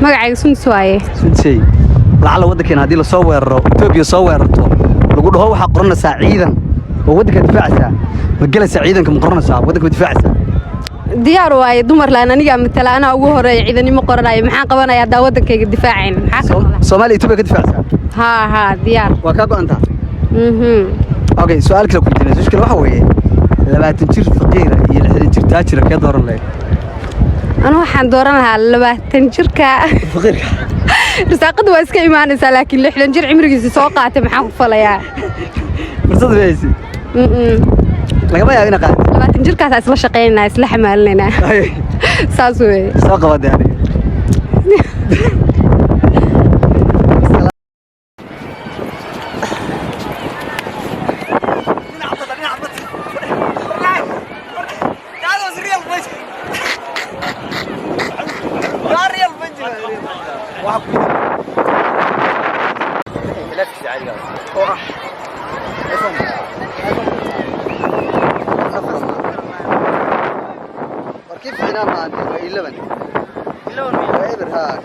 magacayga sunti waaye sunti lacala waddankeena haddii la soo weeraro Itoobiya soo weerarto lagu dhaho waxa qoranaysaa ciidan oo waddanka difaacaysa ma galaysaa ciidanka ma qoranaysaa waddanka difaacaysa diyaar waaye dumar laan aniga matala ana ugu horeeyay ciidanimo qoranayo maxaan qabanayaa daa waddankayga difaacayn maxaa Soomaaliya Itoobiya ka difaacaysa ها ديار وكاكو أنت أوكي سؤال كلا كنت نسوي كلا وحوي لما تنشر فقيرة يلحد تنشر تاجر كيا دور الله أنا واحد دورنا لما تنشر فقير رساقد واسكي معنا لكن لحد نجر عمري سوقات محافظ فلا مرصد بيسي لكن ما يبينا قاعد لما تنشر كاس أصلا شقينا أصلح مالنا ساسوي سوق بدي يعني كيف حنا ما عندي 11 11 ها